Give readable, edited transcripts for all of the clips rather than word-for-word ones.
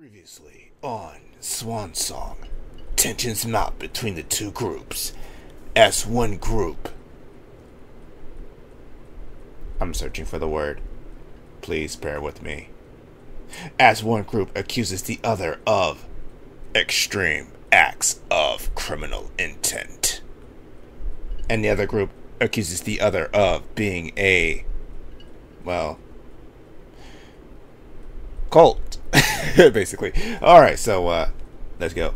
Previously on Swan Song, tensions mount between the two groups. As one group, I'm searching for the word. Please bear with me. As one group accuses the other of extreme acts of criminal intent, and the other group accuses the other of being a, well, cult. Basically. Alright, so let's go.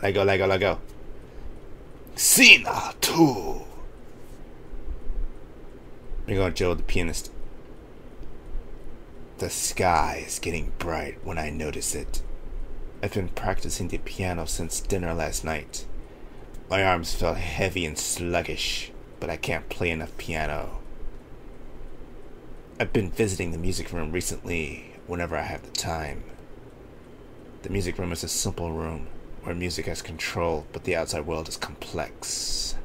Let go. Cena 2. We're gonna chill with the pianist. The sky is getting bright when I notice it. I've been practicing the piano since dinner last night. My arms felt heavy and sluggish, but I can't play enough piano. I've been visiting the music room recently whenever I have the time. The music room is a simple room where music has control, but the outside world is complex.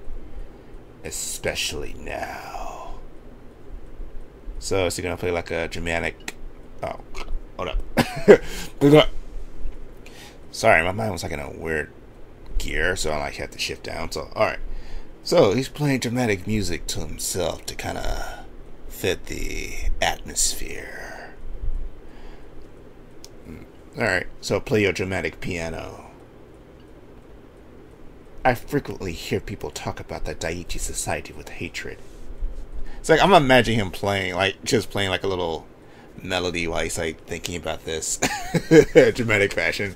Especially now. So is he gonna play like a dramatic... Oh, hold up. Sorry, my mind was like in a weird gear, so I like had to shift down. So, alright. So he's playing dramatic music to himself to kind of fit the atmosphere. Alright, so play your dramatic piano. I frequently hear people talk about the Daiichi Society with hatred. It's like, I'm imagining him playing, like, just playing like a little melody while he's like thinking about this. Dramatic fashion.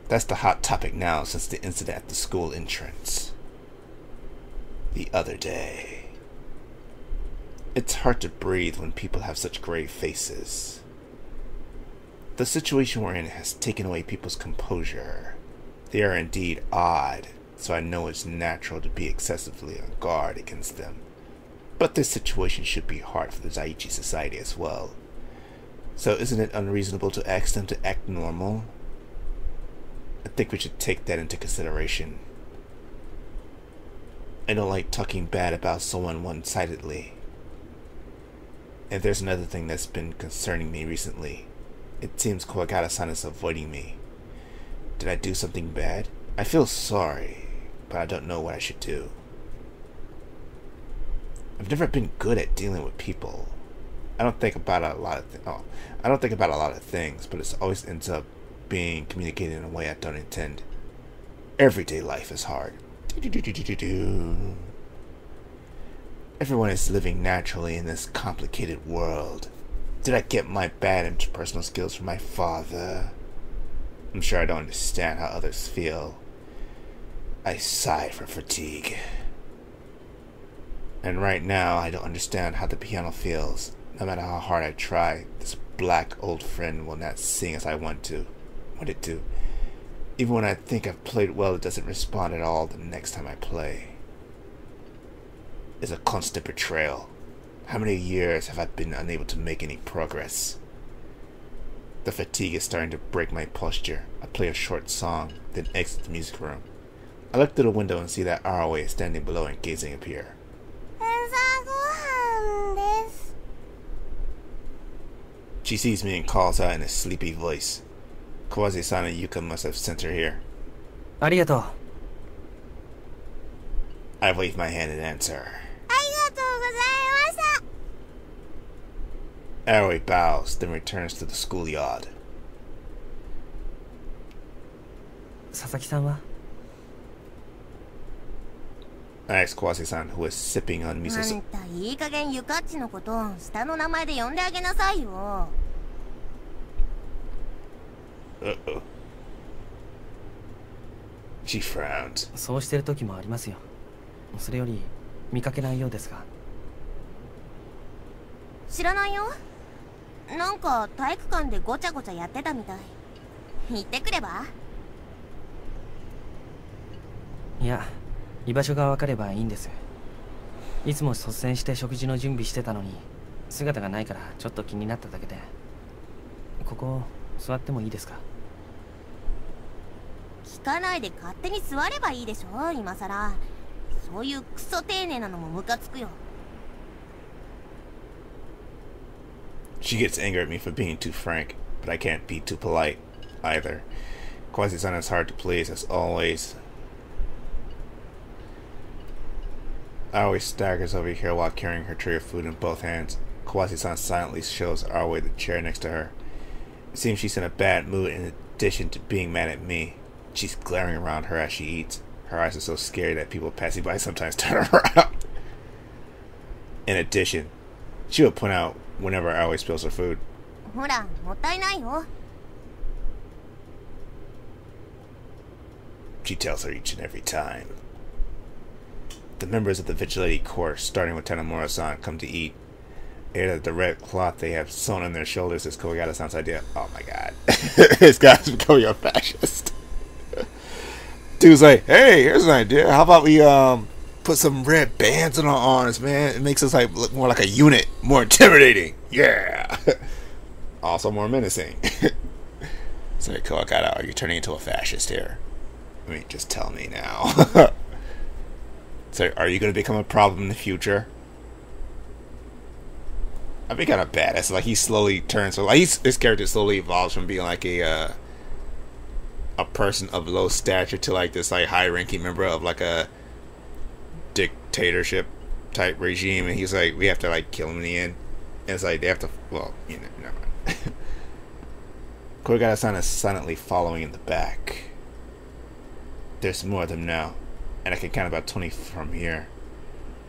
That's the hot topic now since the incident at the school entrance. The other day. It's hard to breathe when people have such grave faces. The situation we're in has taken away people's composure. They are indeed odd, so I know it's natural to be excessively on guard against them. But this situation should be hard for the Daiichi Society as well. So isn't it unreasonable to ask them to act normal? I think we should take that into consideration. I don't like talking bad about someone one-sidedly. And there's another thing that's been concerning me recently. It seems Kawagata-san is avoiding me. Did I do something bad? I feel sorry, but I don't know what I should do. I've never been good at dealing with people. I don't think about a lot of things, but it always ends up being communicated in a way I don't intend. Everyday life is hard. Everyone is living naturally in this complicated world. Did I get my bad interpersonal skills from my father? I'm sure I don't understand how others feel. I sigh for fatigue. And right now, I don't understand how the piano feels. No matter how hard I try, this black old friend will not sing as I want it to. Even when I think I've played well, it doesn't respond at all the next time I play. It's a constant betrayal. How many years have I been unable to make any progress? The fatigue is starting to break my posture. I play a short song, then exit the music room. I look through the window and see that Arawe is standing below and gazing up here. She sees me and calls out in a sleepy voice. Kawase-san and Yuka must have sent her here. Arigato. I wave my hand in answer. Arawe bows, then returns to the schoolyard. Sasaki-san wa? I ask Kawase-san, who is sipping on miso soup. あんたいい加減ゆかっちのこと下の名前で呼んであげなさいよ。Uh-oh. She frowns. そうしてる時もありますよ。それより見かけないようですが。知らないよ。なんか体育館でごちゃごちゃやってたみたい。行ってくれば？いや、居場所が分かればいいんです。いつも率先して食事の準備してたのに姿がないからちょっと気になっただけで。ここ座ってもいいですか？聞かないで勝手に座ればいいでしょ、今さら。そういうクソ丁寧なのもムカつくよ。She gets angry at me for being too frank, but I can't be too polite either. Quasi-san is hard to please, as always. I always staggers over here while carrying her tray of food in both hands. Quasi-san silently shows our way the chair next to her. It seems she's in a bad mood in addition to being mad at me. She's glaring around her as she eats. Her eyes are so scary that people passing by sometimes turn around. In addition, she will point out whenever I always spills her food. ほら、もったいないよ。 She tells her each and every time. The members of the vigilante corps, starting with Tanomura-san, come to eat. They hear that the red cloth they have sewn on their shoulders is Koigata-san's idea. Oh my god. This guy's becoming a fascist. Dude's like, hey, here's an idea. How about we put some red bands on our arms, man? It makes us like look more like a unit, more intimidating. Yeah. Also more menacing. So Koigata, are you turning into a fascist here? I mean, just tell me now. So, are you going to become a problem in the future? I'd be kind of badass. Like, he slowly turns. So, like, his character slowly evolves from being like a person of low stature to like this like high-ranking member of like a dictatorship type regime, and he's like, we have to like kill him in the end. And it's like they have to. Well, you know, never mind. Koigata-san is silently following in the back. There's more of them now, and I can count about 20 from here.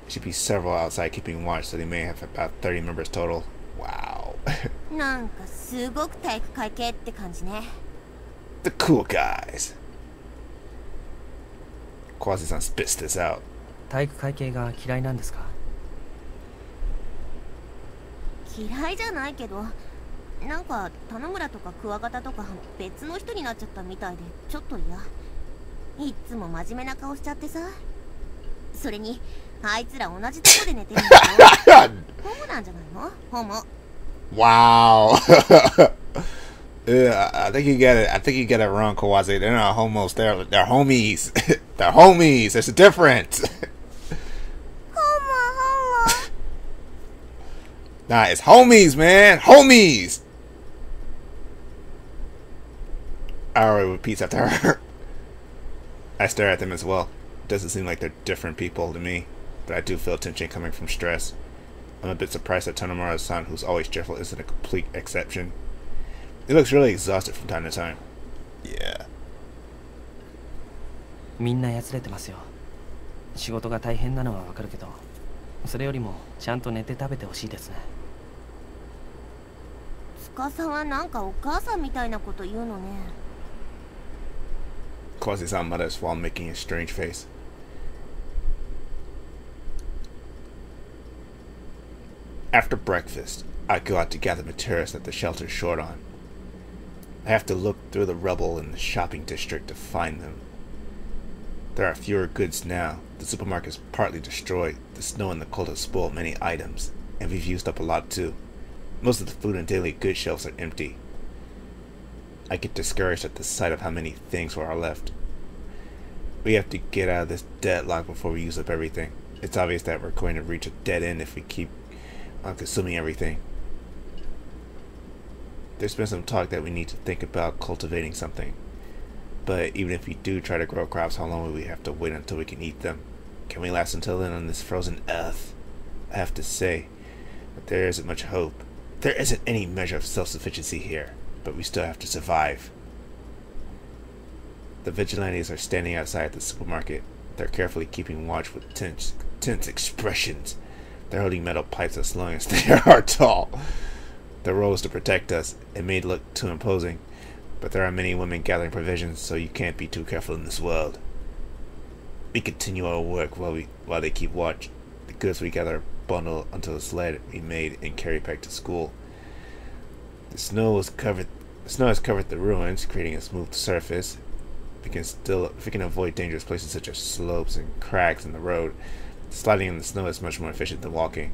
There should be several outside keeping watch, so they may have about 30 members total. Wow. なんかすごく体育会系って感じね。 The cool guys. Quasi-san spits this out. 体育会系が嫌いなんですか？嫌いじゃないけど、なんか棚村とかクワガタとか別の人になっちゃったみたいでちょっと嫌。いっつも真面目な顔しちゃってさ。それにあいつら同じとこで寝てるんだよ。ホモなんじゃないの？ホモ。Wow. Yeah, I think you get it. I think you get it wrong, Kawazi. They're not homos. They're homies. They're homies. There's a difference. Homo. Nah, it's homies, man. Homies. Aoi repeats after her. I stare at them as well. It doesn't seem like they're different people to me, but I do feel tension coming from stress. I'm a bit surprised that Tanomura-san, who's always cheerful, isn't a complete exception. He looks really exhausted from time to time. Yeah. みんなやつれてますよ。仕事が大変なのはわかるけど、それよりもちゃんと寝て食べてほしいですね。司はなんかお母さんみたいなこと言うのね。 Quasi-san mutters while making a strange face. After breakfast, I go out to gather materials that the shelter's short on. I have to look through the rubble in the shopping district to find them. There are fewer goods now. The supermarket is partly destroyed. The snow and the cold have spoiled many items, and we've used up a lot too. Most of the food and daily goods shelves are empty. I get discouraged at the sight of how many things are left. We have to get out of this deadlock before we use up everything. It's obvious that we're going to reach a dead end if we keep on consuming everything. There's been some talk that we need to think about cultivating something. But even if we do try to grow crops, how long will we have to wait until we can eat them? Can we last until then on this frozen earth? I have to say that there isn't much hope. There isn't any measure of self-sufficiency here, but we still have to survive. The vigilantes are standing outside the supermarket. They're carefully keeping watch with tense expressions. They're holding metal pipes as long as they are tall. Their role is to protect us. It may look too imposing, but there are many women gathering provisions, so you can't be too careful in this world. We continue our work while they keep watch. The goods we gather bundle onto a sled we made and carry back to school. The snow has covered the ruins, creating a smooth surface. If we can avoid dangerous places such as slopes and cracks in the road, sliding in the snow is much more efficient than walking.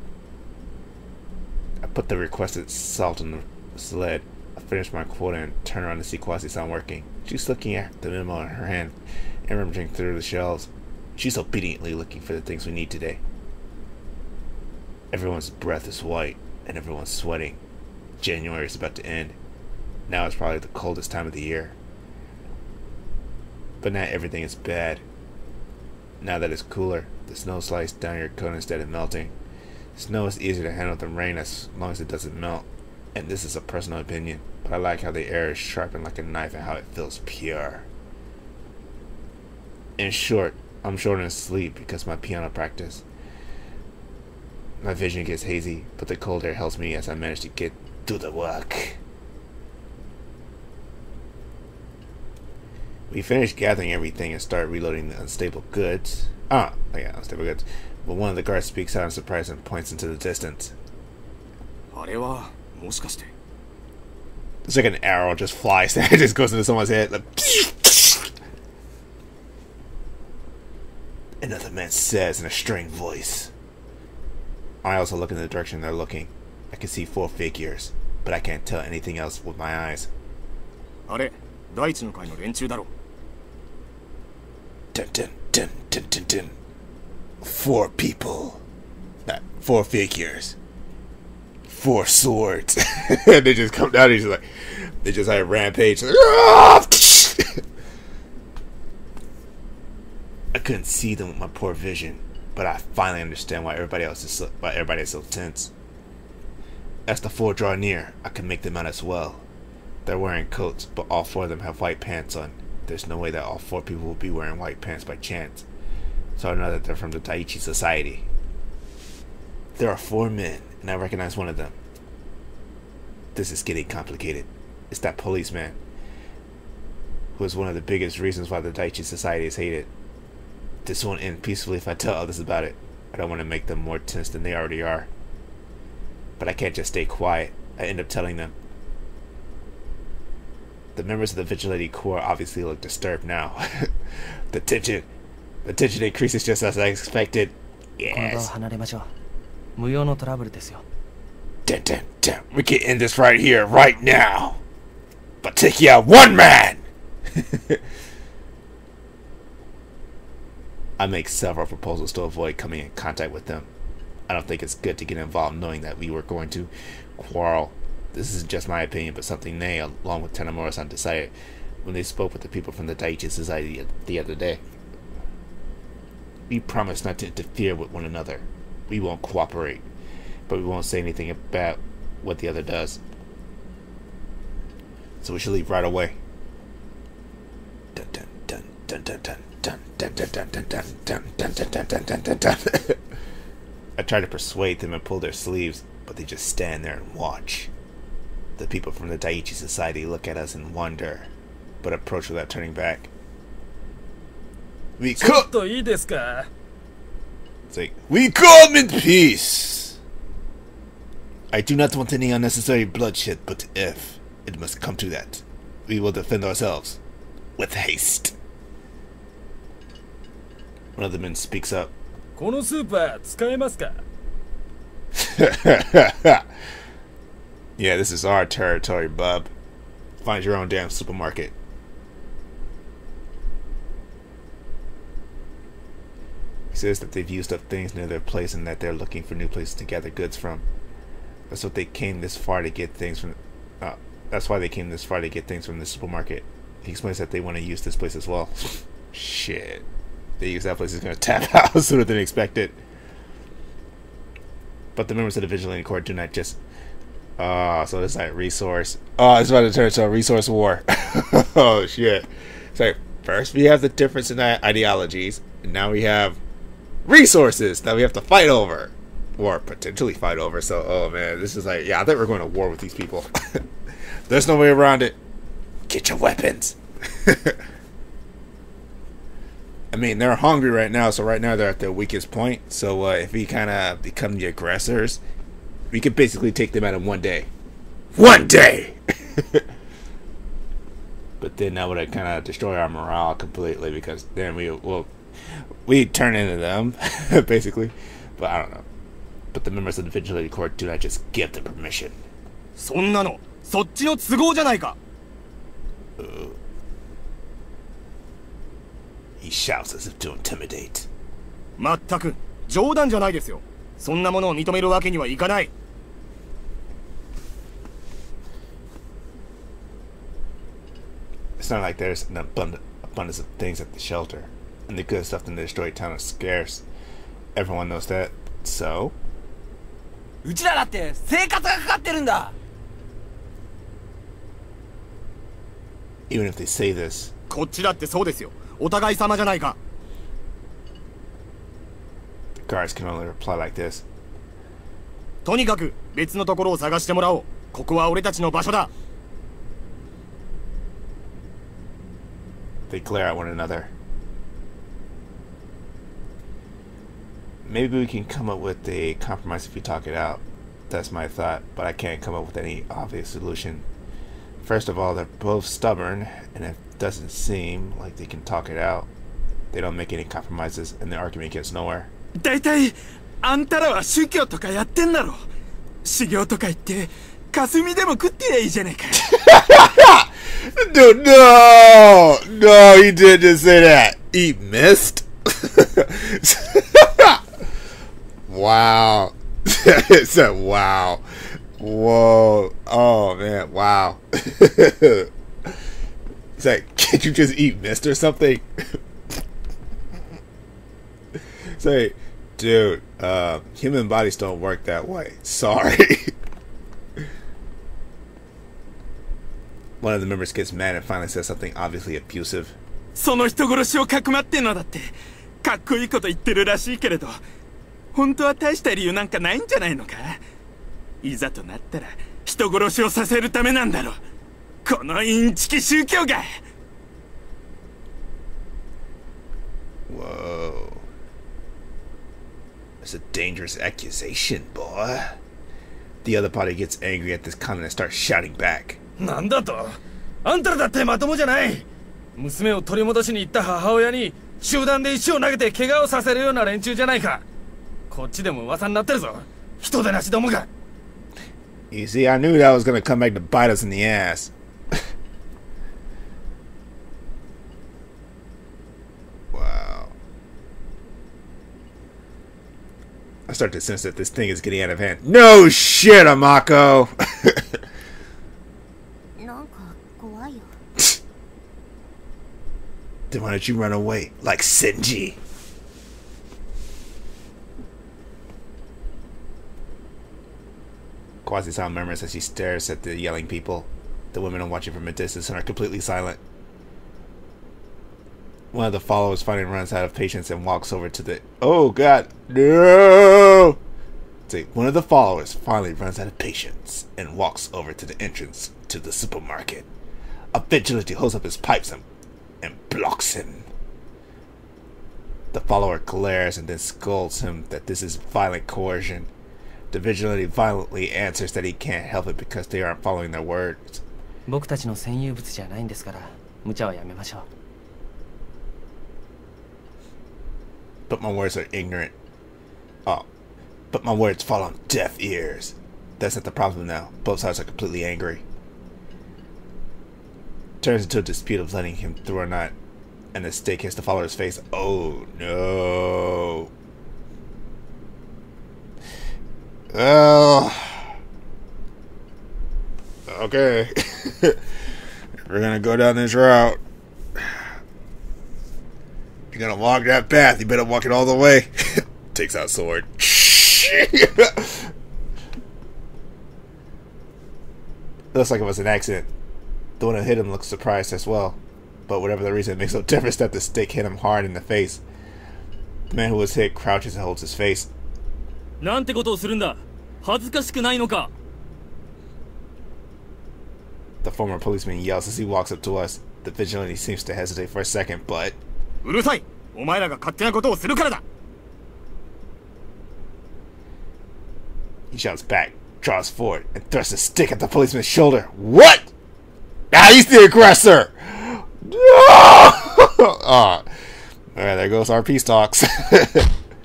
I put the requested salt on the sled. I finish my quota and turn around to see Quasi-san working. She's looking at the memo in her hand and rummaging through the shelves. She's obediently looking for the things we need today. Everyone's breath is white, and everyone's sweating. January is about to end. Now it's probably the coldest time of the year. But not everything is bad. Now that it's cooler, the snow slides down your coat instead of melting. Snow is easier to handle than rain as long as it doesn't melt. And this is a personal opinion, but I like how the air is sharpened like a knife and how it feels pure. In short, I'm short on sleep because of my piano practice. My vision gets hazy, but the cold air helps me as I manage to get through the work. We finish gathering everything and start reloading the unstable goods. Unstable goods. But one of the guards speaks out in surprise and points into the distance. It's like an arrow just flies and it just goes into someone's head. Like, another man says in a strained voice. I also look in the direction they're looking. I can see 4 figures, but I can't tell anything else with my eyes. Dun, dun, dun, dun, dun, dun. 4 people. 4 figures. 4 swords. And they just come down and they just like rampage. I couldn't see them with my poor vision, but I finally understand why everybody is so tense. As the 4 draw near, I can make them out as well. They're wearing coats, but all 4 of them have white pants on. There's no way that all 4 people will be wearing white pants by chance. So I know that they're from the Daiichi Society. There are 4 men, and I recognize one of them. This is getting complicated. It's that policeman, who is one of the biggest reasons why the Daiichi Society is hated. This won't end peacefully if I tell others about it. I don't want to make them more tense than they already are. But I can't just stay quiet. I end up telling them. The members of the Vigilante Corps obviously look disturbed now. The tension increases just as I expected. Yes. We can end this right here, right now. But take you out 1 man! I make several proposals to avoid coming in contact with them. I don't think it's good to get involved knowing that we were going to quarrel. This is just my opinion, but something they, along with Tanamura-san, decided when they spoke with the people from the Daiichi Society the other day. We promise not to interfere with one another. We won't cooperate, but we won't say anything about what the other does. So we should leave right away. Dun dun dun dun dun dun dun dun dun dun dun dun dun dun dun dun dun dun dun. I try to persuade them and pull their sleeves, but they just stand there and watch. The people from the Daiichi Society look at us and wonder, but approach without turning back. We come. It's like, we come in peace. I do not want any unnecessary bloodshed, but if it must come to that, we will defend ourselves with haste. One of the men speaks up. Yeah, this is our territory, bub. Find your own damn supermarket. He says that they've used up things near their place and that they're looking for new places to gather goods from. That's what they came this far to get things from. That's why they came this far to get things from the supermarket. He explains that they want to use this place as well. Shit. They use that place is going to tap out sooner than expected. But the members of the Vigilante Corps do not just... so it's like resource. Oh, it's about to turn into a resource war. Oh, shit. It's like, first we have the difference in ideologies, and now we have resources that we have to fight over. Or potentially fight over. So, oh man, this is like, yeah, I think we're going to war with these people. There's no way around it. Get your weapons. I mean, they're hungry right now, so right now they're at their weakest point. So if we kind of become the aggressors, we could basically take them out in 1 day. 1 day! But then that would kind of destroy our morale completely, because then we turn into them, basically. But I don't know. But the members of the Vigilante Corps do not just give them permission. He shouts as if to intimidate. not like there's an abundance of things at the shelter, and the good stuff in the destroyed town is scarce. Everyone knows that. So? うちらだって生活がかかってるんだ。 Even if they say this. こっちだってそうですよ。お互い様じゃないか。 The guards can only reply like this. とにかく別のところを探してもらおう。ここは俺たちの場所だ。 They glare at one another. Maybe we can come up with a compromise if we talk it out. That's my thought, but I can't come up with any obvious solution. First of all, they're both stubborn, and it doesn't seem like they can talk it out. They don't make any compromises, and the argument gets nowhere. だいたいあんたらは宗教とかやってんだろ。修行とか言って霞でも食ってりゃいいじゃねえか。Dude, no! No, he didn't just say that. He missed? Wow. It said wow. Whoa. Oh, man. Wow. It's like, can't you just eat mist or something? It's like, dude, human bodies don't work that way. Sorry. One of the members gets mad and finally says something obviously abusive. その人殺しをかくまってんのだってかっこいいこと言ってるらしいけれど、本当は大した理由なんかないんじゃないのか。いざとなったら人殺しをさせるためなんだろ。このインチキ宗教が。 Whoa. That's a dangerous accusation, boy. The other party gets angry at this comment and starts shouting back. なんだと？あんたらだってまともじゃない。娘を取り戻しに行った母親に集団で石を投げて怪我をさせるような連中じゃないか。こっちでも噂になってるぞ。人でなしどもが。 You see, I knew that was gonna come back to bite us in the ass. Wow. I start to sense that this thing is getting out of hand. No shit, Amako! Then why don't you run away like Senji? Quasi-sound murmurs as she stares at the yelling people. The women are watching from a distance and are completely silent. One of the followers finally runs out of patience and walks over to the... Oh god, no! See, one of the followers finally runs out of patience and walks over to the entrance to the supermarket. A vigilante holds up his pipes and blocks him. The follower glares and then scolds him that this is violent coercion. The vigilante violently answers that he can't help it because they aren't following their words. 僕たちの占有物じゃないんですから、無茶はやめましょう。But my words are ignorant. Oh, but my words fall on deaf ears. That's not the problem now. Both sides are completely angry. Turns into a dispute of letting him through or not, and the stake hits the follower's face. Oh no. Oh. Okay. We're gonna go down this route. You're gonna walk that path, you better walk it all the way. Takes out sword. Looks like it was an accident. The one who hit him looks surprised as well. But whatever the reason, it makes no difference that the stick hit him hard in the face. The man who was hit crouches and holds his face. なんてことをするんだ。恥ずかしくないのか。 The former policeman yells as he walks up to us. The vigilante seems to hesitate for a second, but... うるさい。お前らが勝手なことをするからだ。 He shouts back, draws forward, and thrusts a stick at the policeman's shoulder. What? Ah, he's the aggressor! Oh. Alright, there goes our peace talks.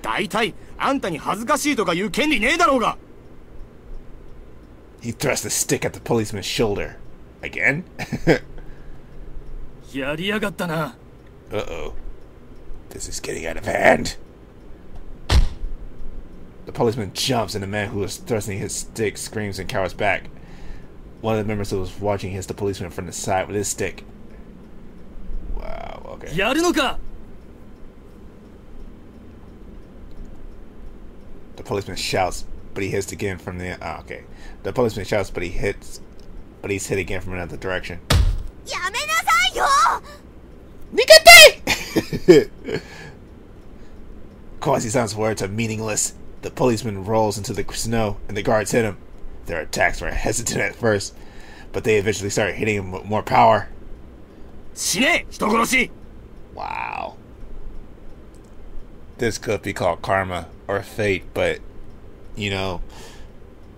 大体あんたに恥ずかしいとか言う権利ねえだろうが。 He thrusts a stick at the policeman's shoulder. Again? やりやがったな。 Uh-oh. This is getting out of hand. The policeman jumps and the man who is thrusting his stick screams and cowers back. One of the members who was watching hits the policeman from the side with his stick. Okay. やるのか。 The policeman shouts, but he hits again from the. Oh, okay. The policeman shouts, but he's hit again from another direction. やめなさいよ。 Nikate! Quasi-San's words are meaningless. The policeman rolls into the snow, and the guards hit him. Their attacks were hesitant at first, but they eventually started hitting him with more power. 死ね、人殺し。 Wow. This could be called karma or fate, but, you know,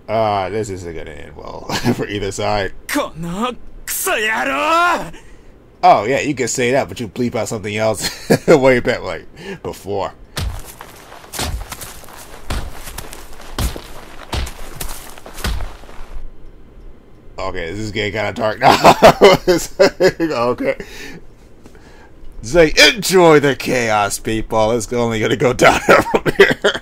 this isn't gonna end well for either side. このクソ野郎。 Oh, yeah, you can say that, but you bleep out something else way back, like, before. Okay, this is getting kind of dark now. Okay. Say, enjoy the chaos, people. It's only going to go down from here.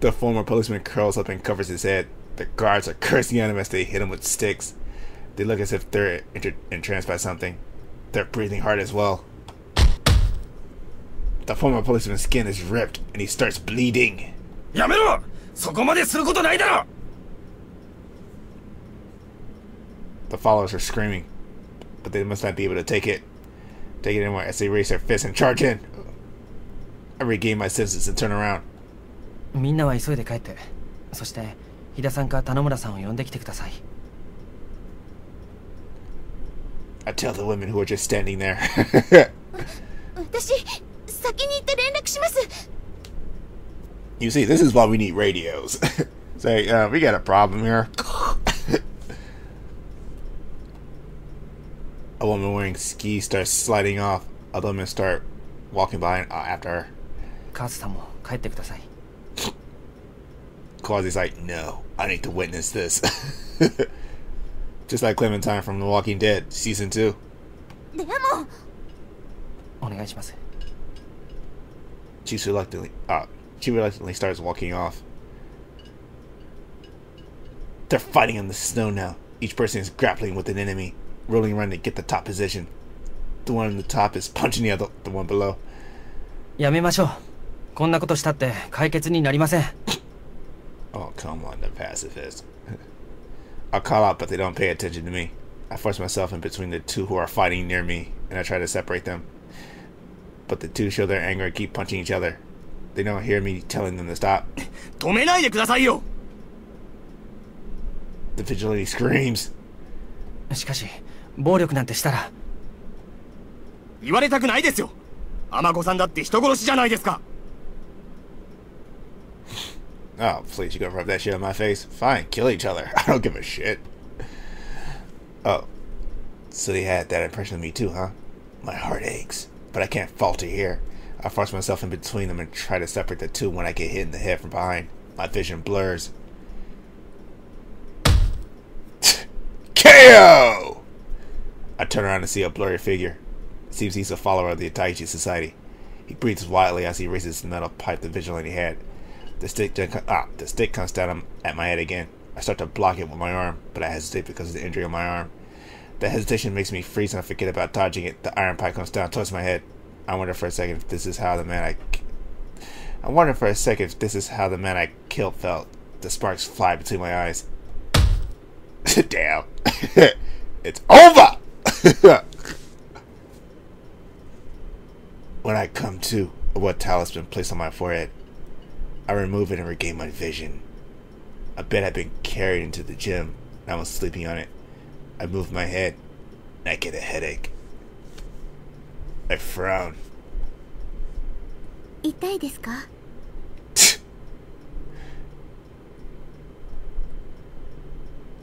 The former policeman curls up and covers his head. The guards are cursing at him as they hit him with sticks. They look as if they're entranced by something. They're breathing hard as well. The former policeman's skin is ripped and he starts bleeding. やめろ。そこまですることないだろ。 The followers are screaming, but they must not be able to take it anymore as they raise their fists and charge in. I regain my senses and turn around. みんなは急いで帰って、そして飛田さんか田村さんを呼んできてください。 I tell the women who are just standing there. 私先に行って連絡します。 You see, this is why we need radios. Say, we got a problem here. A woman wearing skis starts sliding off. Other women start walking by after her. カーズさんも帰ってください。 Quasi's like, no, I need to witness this. Just like Clementine from The Walking Dead, Season 2. でもお願いします。 She reluctantly starts walking off. They're fighting in the snow now. Each person is grappling with an enemy, rolling around to get the top position. The one on the top is punching the one below. やめましょう。こんなことしたって解決になりません。 Oh, come on, the pacifist. I call out, but they don't pay attention to me. I force myself in between the two who are fighting near me, and I try to separate them. But the two show their anger and keep punching each other. They don't hear me telling them to stop. 止めないでくださいよ。 The vigilante screams. しかし暴力なんてしたら。言われたくないですよ。天子さんだって人殺しじゃないですか。 Oh, please, you gonna rub that shit on my face? Fine, kill each other. I don't give a shit. Oh, so they had that impression of me too, huh? My heart aches, but I can't falter here. I force myself in between them and try to separate the two when I get hit in the head from behind. My vision blurs. KO! I turn around to see a blurry figure. It seems he's a follower of the Itaichi Society. He breathes wildly as he raises the metal pipe the vigilante had. The stick comes down at my head again. I start to block it with my arm, but I hesitate because of the injury on my arm. The hesitation makes me freeze and I forget about dodging it. The iron pipe comes down towards my head. I wonder for a second if this is how the man I killed felt. The sparks fly between my eyes. Damn. It's over! When I come to, a wet towel has been placed on my forehead. I remove it and regain my vision. A bed had been carried into the gym, and I was sleeping on it. I move my head, and I get a headache. I frown. 痛いですか？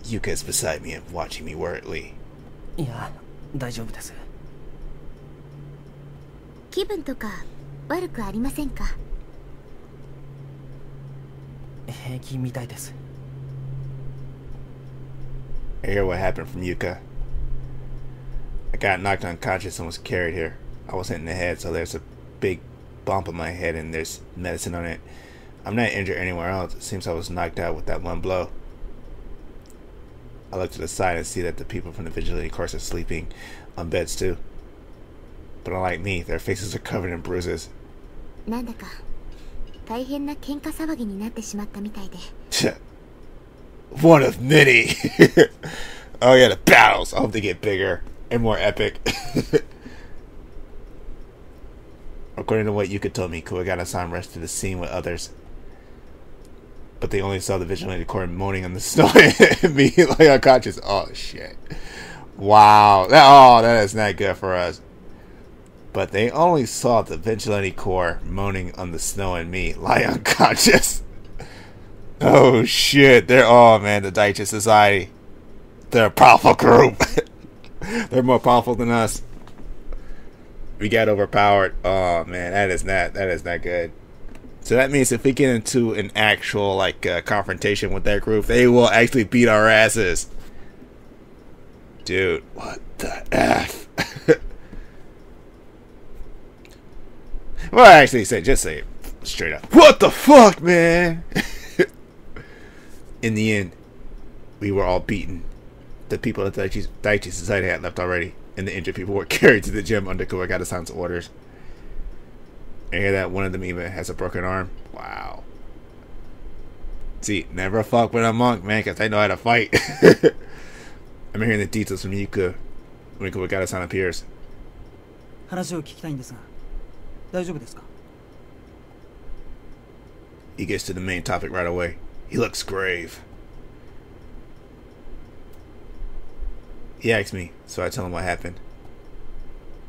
Yuka is beside me and watching me worriedly. いや、大丈夫です。気分とか悪くありませんか？ 平気みたいです。 I hear what happened from Yuka. I got knocked unconscious and was carried here. I was hit in the head, so there's a big bump on my head and there's medicine on it. I'm not injured anywhere else. It seems I was knocked out with that one blow. I look to the side and see that the people from the vigilante course are sleeping on beds too. But unlike me, their faces are covered in bruises. なんだか大変な喧嘩騒ぎになってしまったみたいで。One of many. Oh yeah, the battles. I hope they get bigger and more epic. According to what Yuka told me, Kuwagata-san rushed to the scene with others. But they only saw the vigilante corps moaning on the snow and me like unconscious. Oh shit. Wow. That is not good for us. But they only saw the vigilante corps moaning on the snow and me lie unconscious. Oh shit. Oh man, the Daichi Society. They're a powerful group. They're more powerful than us. We got overpowered. Oh man, that is not good. So that means if we get into an actual confrontation with that group, they will actually beat our asses. Dude, what the F? Well, actually, just say it straight up. What the fuck, man? In the end, we were all beaten. The people at the Daichi Society had left already, and the injured people were carried to the gym under Kuwagata-san's orders. I hear that one of them even has a broken arm. Wow. See, never fuck with a monk, man, because they know how to fight. I'm hearing the details from Yuka when Kuwagata-san appears. 話を聞きたいんですが、大丈夫ですか? He gets to the main topic right away. He looks grave. He asks me, so I tell him what happened.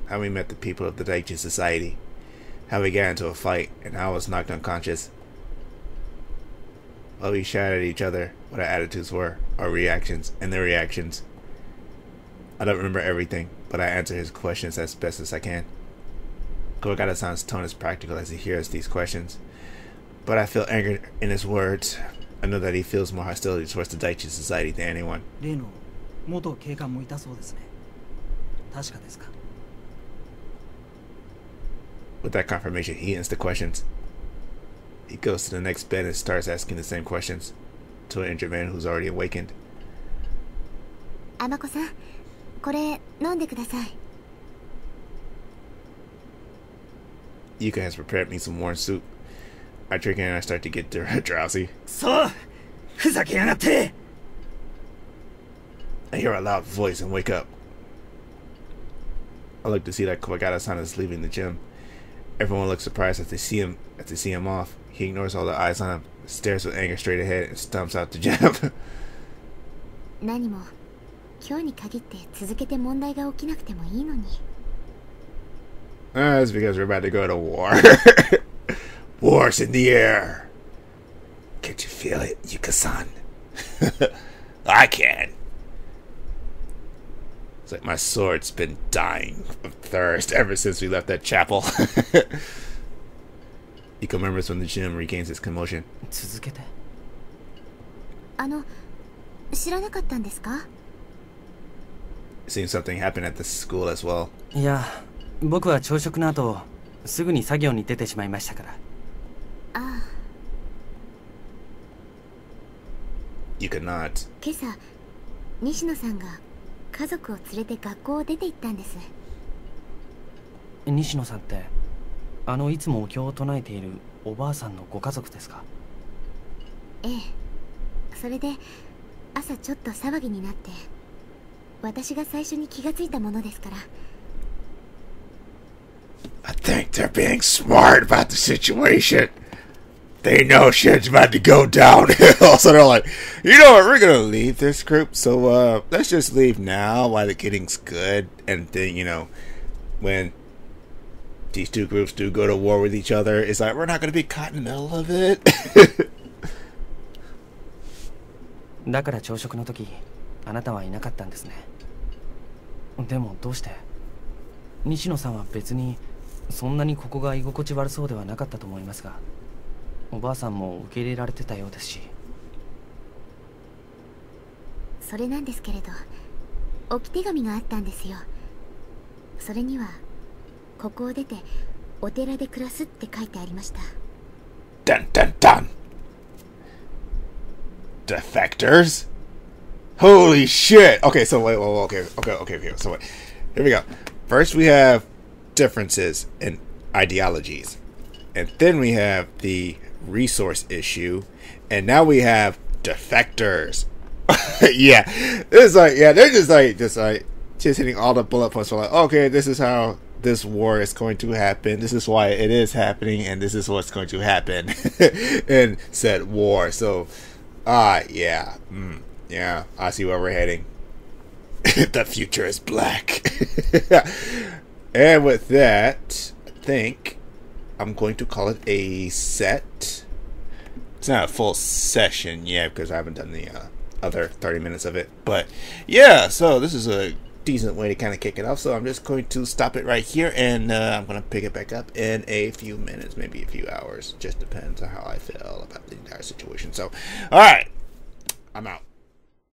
How we met the people of the Daichi Society. How we got into a fight, and how I was knocked unconscious. While we shouted at each other, what our attitudes were, our reactions, and their reactions. I don't remember everything, but I answer his questions as best as I can. Kuwagata-san's tone is practical as he hears these questions, but I feel anger in his words. I know that he feels more hostility towards the Daichi Society than anyone. 例の元警官もいたそうですね。確かですか? With that confirmation, he ends the questions. He goes to the next bed and starts asking the same questions to an injured man who's already awakened. 甘子さん、これ飲んでください。Yuka has prepared me some warm soup. I drink it and I start to get drowsy. そう、ふざけやがって。I hear a loud voice and wake up. I look to see that Kuwagata-san is leaving the gym. Everyone looks surprised as they see him off. He ignores all the eyes on him, stares with anger straight ahead, and stomps out the gym. 何も今日に限って続けて問題が起きなくてもいいのに。That's because we're about to go to war. War's in the air. Can't you feel it, Yuka-san? I can. It's like my sword's been dying of thirst ever since we left that chapel. Yuka remembers when the gym regains its commotion. 続けて。知らなかったんですか? It seems something happened at the school as well. いや、僕は朝食の後、すぐに作業に出てしまいましたから。ああ。Yuka nods. 今朝、西野さんが家族を連れて学校を出て行ったんです。西野さんって、いつもお経を唱えているおばあさんのご家族ですか? ええ。それで朝ちょっと騒ぎになって、私が最初に気がついたものですから。I think they're being smart about the situation. They know shit's about to go downhill, so they're like, you know what, we're gonna leave this group, so let's just leave now while the getting's good, and then, you know, when these two groups do go to war with each other, it's like, we're not gonna be caught in the middle of it. だから朝食の時、あなたはいなかったんですね。でもどうして？西野さんは別にそんなにここが居心地悪そうではなかったと思いますが、おばあさんも受け入れられてたようですし。それなんですけれど、置き手紙があったんですよ。それにはここを出てお寺で暮らすって書いてありました。Dun dun dun. Defectors? Holy shit! Okay, so wait, okay. So wait, here we go. First we have differences in ideologies. And then we have the resource issue. And now we have defectors. Yeah. It's like, yeah, they're just hitting all the bullet points for like, okay, this is how this war is going to happen. This is why it is happening, and this is what's going to happen in said war. So, yeah. Yeah, I see where we're heading. The future is black. And with that, I think I'm going to call it a set. It's not a full session yet because I haven't done the other 30 minutes of it. But yeah, so this is a decent way to kind of kick it off. So I'm just going to stop it right here, and I'm going to pick it back up in a few minutes, maybe a few hours. Just depends on how I feel about the entire situation. So, all right, I'm out.